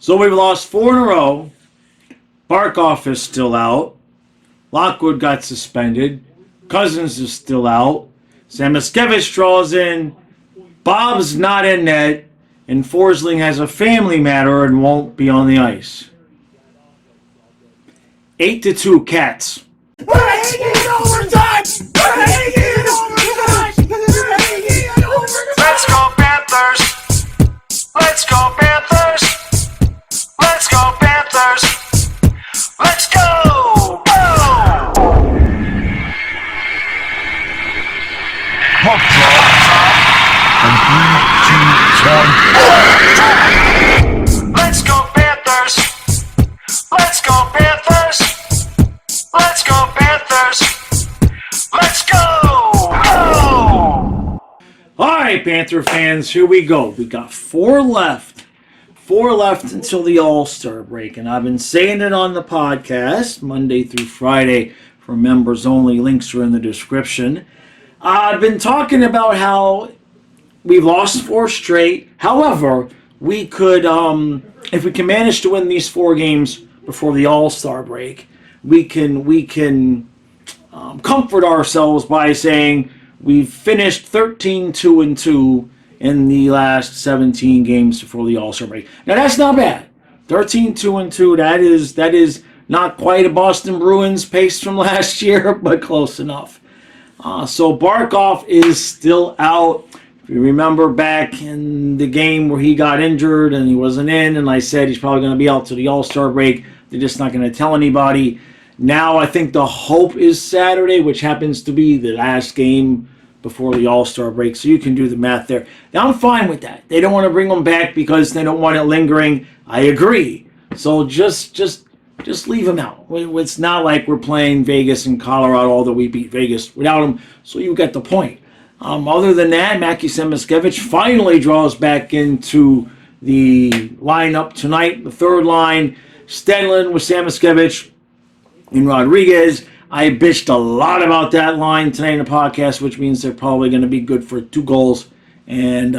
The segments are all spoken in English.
So we've lost 4 in a row. Barkov is still out. Lockwood got suspended. Cousins is still out. Samoskevich draws in. Bob's not in net. And Forsling has a family matter and won't be on the ice. 8-2 Cats. We're hanging overtime! We're hanging overtime! We're hanging overtime! Let's go Panthers! Let's go Panthers! Let's go Panthers! Let's go! Go! Puck drop. And 3, 2, 1. Let's go Panthers! Let's go Panthers! Let's go Panthers! Let's go! Go! All right, Panther fans, here we go. We got 4 left. 4 left until the All-Star break. And I've been saying it on the podcast, Monday through Friday, for members only. Links are in the description. I've been talking about how we've lost 4 straight. However, we could, if we can manage to win these 4 games before the All-Star break, we can comfort ourselves by saying we've finished 13-2-2 in the last 17 games before the All-Star break. Now that's not bad. 13-2-2. That is not quite a Boston Bruins pace from last year, but close enough. So Barkov is still out. If you remember back in the game where he got injured and he wasn't in, and I said he's probably going to be out to the All-Star break. They're just not going to tell anybody. Now I think the hope is Saturday, which happens to be the last game before the All-Star break. So you can do the math there. Now I'm fine with that. They don't want to bring him back because they don't want it lingering. I agree. So just leave him out. It's not like we're playing Vegas and Colorado, although we beat Vegas without him. So you get the point. Other than that, Mackie Samoskevich finally draws back into the lineup tonight. The third line, Stenlund with Samoskevich and Rodriguez. I bitched a lot about that line tonight in the podcast, which means they're probably going to be good for 2 goals and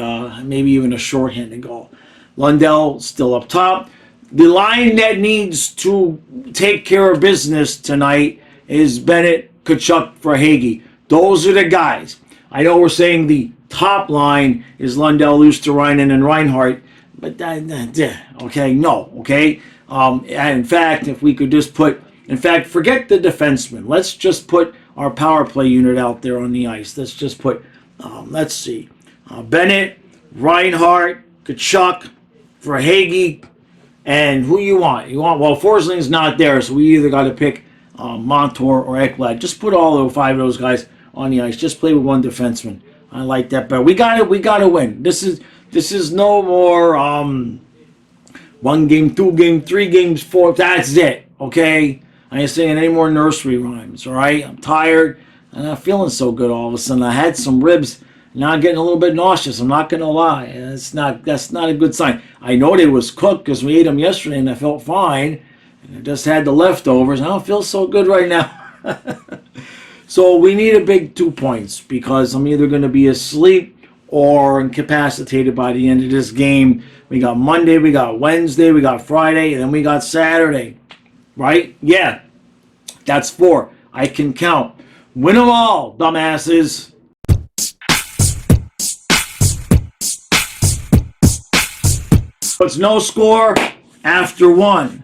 maybe even a shorthanded goal. Lundell still up top. The line that needs to take care of business tonight is Bennett, Tkachuk, Verhaeghe. Those are the guys. I know we're saying the top line is Lundell, Luosterainen, and Reinhart, but okay. In fact, if we could just forget the defenseman. Let's just put our power play unit out there on the ice. Let's just put, Bennett, Reinhart, Tkachuk, Verhaeghe, and who you want. Well, Forsling's not there, so we either got to pick Montour or Ekblad. Just put all 5 of those guys on the ice. Just play with 1 defenseman. I like that better. We got to win. This is no more 1 game, 2 game, 3 games, 4. That's it. Okay. I ain't saying any more nursery rhymes. All right. I'm tired. I'm not feeling so good all of a sudden. I had some ribs. Now I'm getting a little bit nauseous. I'm not gonna lie. That's not a good sign. I know they was cooked because we ate them yesterday and I felt fine. And I just had the leftovers. I don't feel so good right now. So we need a big 2 points because I'm either going to be asleep or incapacitated by the end of this game. We got Monday, we got Wednesday, we got Friday, and then we got Saturday. Right? Yeah. That's 4. I can count. Win them all, dumbasses. It's no score after 1.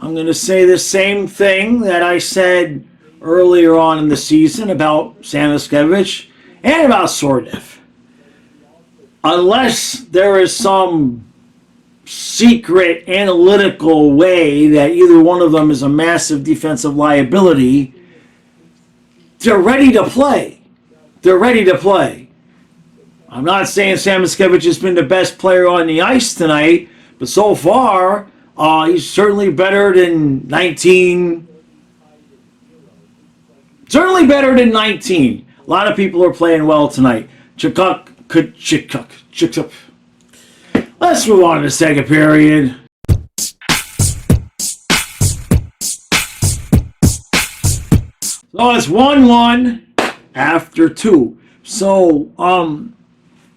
I'm going to say the same thing that I said earlier on in the season about Samoskevich and about Sordev. Unless there is some secret analytical way that either one of them is a massive defensive liability, they're ready to play. They're ready to play. I'm not saying Samoskevich has been the best player on the ice tonight, but so far, he's certainly better than 19. Certainly better than 19. A lot of people are playing well tonight. Tkachuk. Let's move on to the second period. So it's 1-1 after 2. So,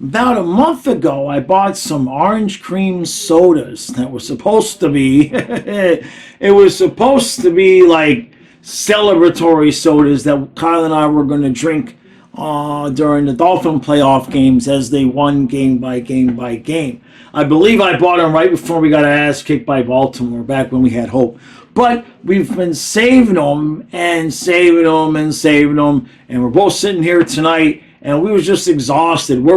about a month ago, I bought some orange cream sodas that were supposed to be, it was supposed to be like celebratory sodas that Kyle and I were going to drink during the Dolphin playoff games as they won game by game by game. I believe I bought them right before we got our ass kicked by Baltimore, back when we had hope. But we've been saving them and saving them and saving them, and we're both sitting here tonight, and we were just exhausted.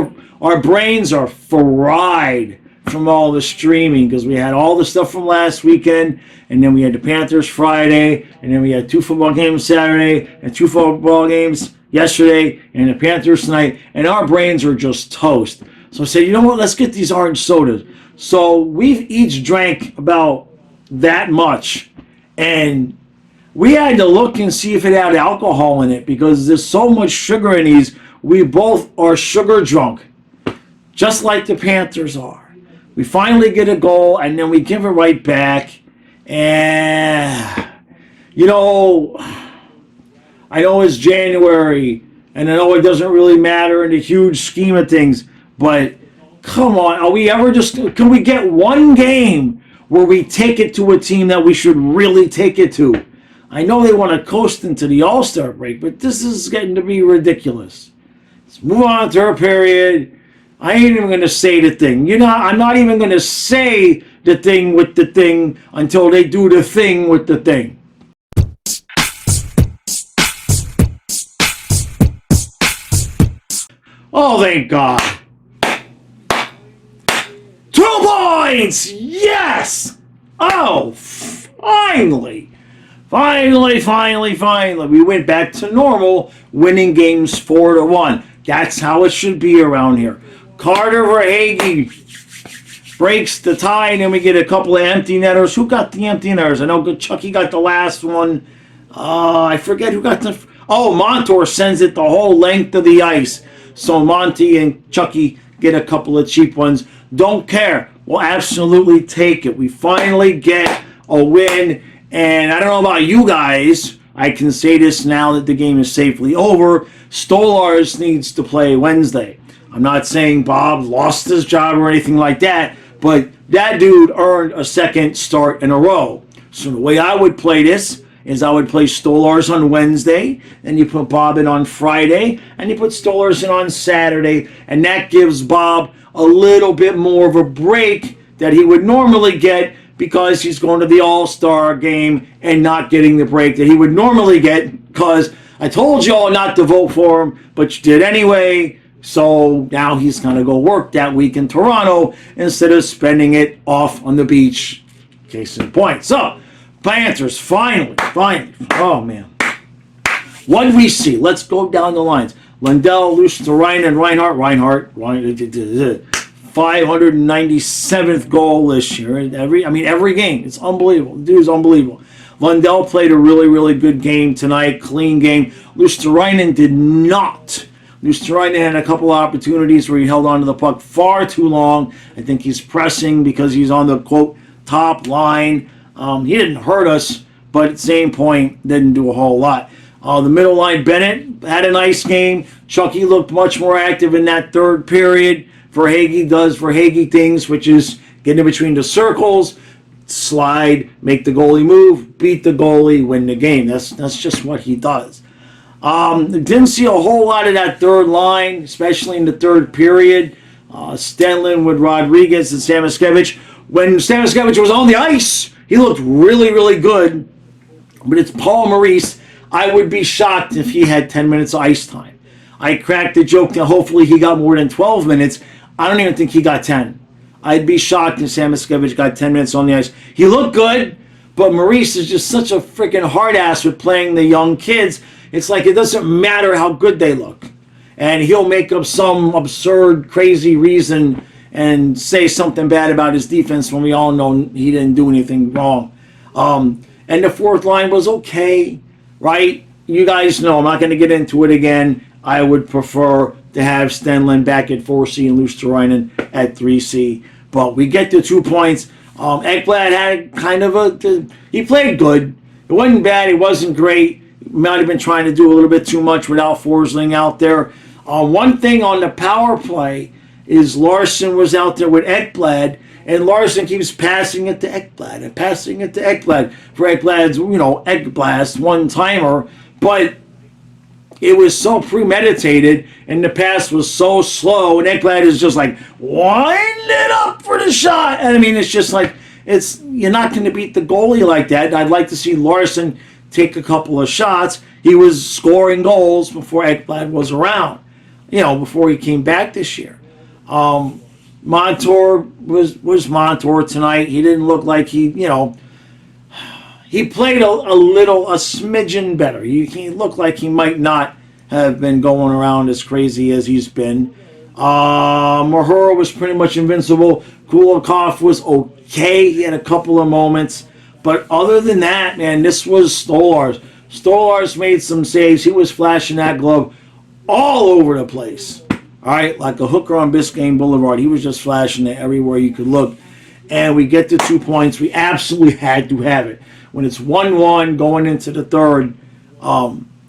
Our brains are fried from all the streaming because we had all the stuff from last weekend, and then we had the Panthers Friday, and then we had 2 football games Saturday, and 2 football games yesterday, and the Panthers tonight, and our brains are just toast. So I said, you know what, let's get these orange sodas. So we've each drank about that much, and we had to look and see if it had alcohol in it because there's so much sugar in these. We both are sugar drunk, just like the Panthers are. We finally get a goal, and then we give it right back. And, you know, I know it's January, and I know it doesn't really matter in the huge scheme of things, but come on, can we get one game where we take it to a team that we should really take it to? I know they want to coast into the All-Star break, but this is getting to be ridiculous. Let's move on to our period. I ain't even going to say the thing. I'm not even going to say the thing with the thing until they do the thing with the thing. Oh, thank God. 2 points! Yes! Oh, finally. Finally. We went back to normal, winning games 4-1. That's how it should be around here. Carter Verhaeghe breaks the tie, and then we get a couple of empty netters. Who got the empty netters? I know Chucky got the last one. I forget who got the... Oh, Montour sends it the whole length of the ice. So Monty and Chucky get a couple of cheap ones. Don't care. We'll absolutely take it. We finally get a win. And I don't know about you guys. I can say this now that the game is safely over. Stolarz needs to play Wednesday. I'm not saying Bob lost his job or anything like that, but that dude earned a second start in a row. So the way I would play this is I would play Stolarz on Wednesday, then you put Bob in on Friday, and you put Stolarz in on Saturday, and that gives Bob a little bit more of a break that he would normally get because he's going to the All-Star game and not getting the break that he would normally get because I told you all not to vote for him, but you did anyway. So now he's going to go work that week in Toronto instead of spending it off on the beach. Case in point. So, Panthers, finally. Oh, man. What did we see? Let's go down the lines. Lundell, Luosterainen, Reinhart, 597th goal this year. Every game. It's unbelievable. The dude is unbelievable. Lundell played a really, really good game tonight. Clean game. Luosterainen did not. Luosterainen had a couple of opportunities where he held on to the puck far too long. I think he's pressing because he's on the, quote, top line. He didn't hurt us, but at the same point, didn't do a whole lot. The middle line, Bennett had a nice game. Chucky looked much more active in that third period. Verhaeghe does Verhaeghe things, which is get in between the circles, slide, make the goalie move, beat the goalie, win the game. That's just what he does. Didn't see a whole lot of that third line, especially in the third period. Stenlin with Rodriguez and Samoskevich. When Samoskevich was on the ice, he looked really, really good. But it's Paul Maurice. I would be shocked if he had 10 minutes of ice time. I cracked the joke that hopefully he got more than 12 minutes. I don't even think he got 10. I'd be shocked if Samoskevich got 10 minutes on the ice. He looked good, but Maurice is just such a freaking hard ass with playing the young kids. It's like it doesn't matter how good they look. And he'll make up some absurd, crazy reason and say something bad about his defense when we all know he didn't do anything wrong. And the fourth line was okay, right? You guys know, I'm not going to get into it again. I would prefer to have Stenlin back at 4C and Luosterainen at 3C. But we get the 2 points. Ekblad had kind of he played good. It wasn't bad. It wasn't great. Might have been trying to do a little bit too much without Forsling out there. One thing on the power play, is Larson was out there with Ekblad, and Larson keeps passing it to Ekblad and passing it to Ekblad for Ekblad's, Ekblad's one-timer, but it was so premeditated, and the pass was so slow, and Ekblad is just like, wind it up for the shot. And I mean, it's just like, you're not going to beat the goalie like that. And I'd like to see Larson take a couple of shots. He was scoring goals before Ekblad was around, before he came back this year. Montour was Montour tonight. He didn't look like he played a smidgen better. He looked like he might not have been going around as crazy as he's been. Mahura was pretty much invincible. Kulikov was okay. He had a couple of moments. But other than that, man, this was Stolarz. Stolarz made some saves. He was flashing that glove all over the place. All right, like a hooker on Biscayne Boulevard. He was just flashing it everywhere you could look. And we get the 2 points. We absolutely had to have it. When it's 1-1 going into the third,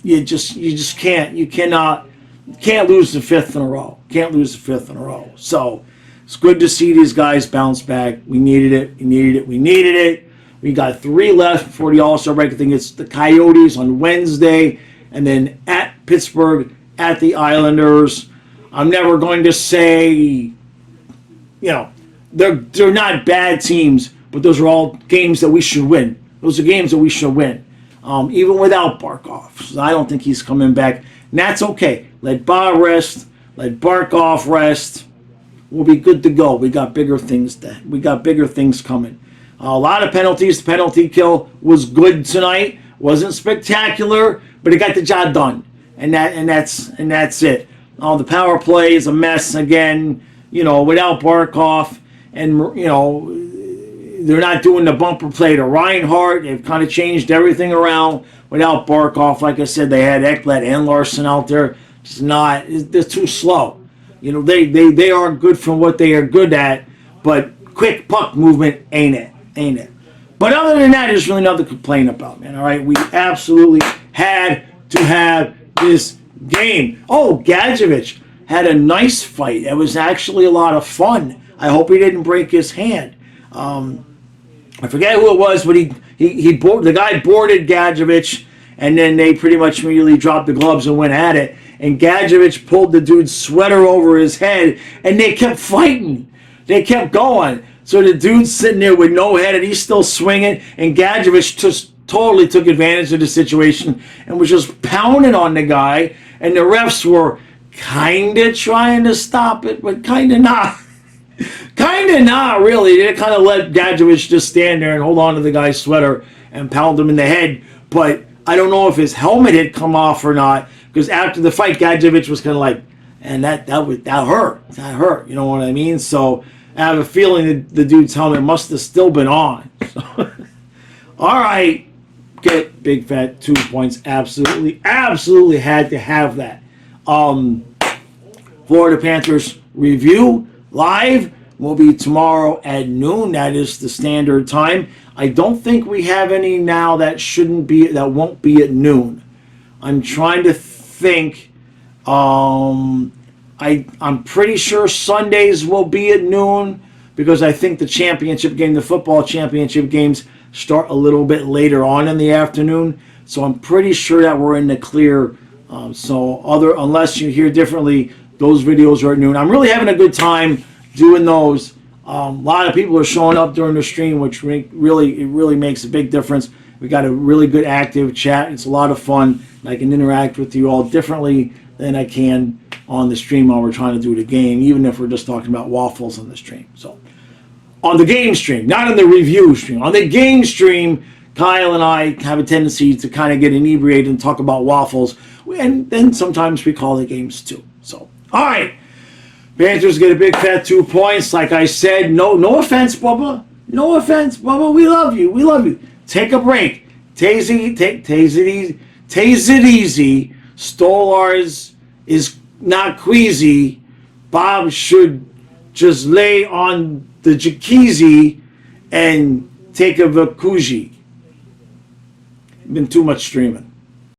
you just can't. You can't lose the fifth in a row. Can't lose the fifth in a row. So it's good to see these guys bounce back. We needed it. We got 3 left before the All-Star break. I think it's the Coyotes on Wednesday, and then at Pittsburgh, at the Islanders. I'm never going to say, they're not bad teams, but those are all games that we should win. Those are games that we should win, even without Barkov. So I don't think he's coming back, and that's okay. Let Bob rest. Let Barkov rest. We'll be good to go. We got bigger things coming. A lot of penalties. The penalty kill was good tonight. Wasn't spectacular, but it got the job done, and that's it. The power play is a mess again. Without Barkov, and they're not doing the bumper play to Reinhardt. They've kind of changed everything around. Without Barkov, like I said, they had Ekblad and Larson out there. They're too slow. They are good for what they are good at, but quick puck movement ain't it. But other than that, there's really nothing to complain about, man. All right, we absolutely had to have this game. Oh, Gadjevich had a nice fight. It was actually a lot of fun. I hope he didn't break his hand. I forget who it was, but the guy boarded Gadjevich, and then they pretty much immediately dropped the gloves and went at it. And Gadjevich pulled the dude's sweater over his head, and they kept fighting. They kept going. So the dude's sitting there with no head, and he's still swinging, and Gadjevich just totally took advantage of the situation and was just pounding on the guy, and the refs were kind of trying to stop it, but kind of not. Kind of not, really. They kind of let Gadjevich just stand there and hold on to the guy's sweater and pound him in the head. But I don't know if his helmet had come off or not, because after the fight, Gadjevich was kind of like, and that hurt. That hurt. You know what I mean? So I have a feeling that the dude's helmet must have still been on. So, all right. Get big fat 2 points. Absolutely had to have that. Florida Panthers review live will be tomorrow at noon. That is the standard time. I don't think we have any now that won't be at noon. I'm trying to think. I'm pretty sure Sundays will be at noon, because I think the football championship games start a little bit later on in the afternoon. So I'm pretty sure that we're in the clear. Unless you hear differently, those videos are at noon. I'm really having a good time doing those. A lot of people are showing up during the stream, which really makes a big difference. We got a really good active chat. It's a lot of fun. I can interact with you all differently than I can on the stream while we're trying to do the game, even if we're just talking about waffles on the stream. So on the game stream, not on the review stream. On the game stream, Kyle and I have a tendency to kind of get inebriated and talk about waffles, and then sometimes we call the games too. So, all right. Panthers get a big fat 2 points. Like I said, no offense, Bubba. No offense, Bubba. We love you. Take a break. Taste it easy. Stolarz is not queasy. Bob should just lay on the jacuzzi and take a vacuji. Been too much streaming.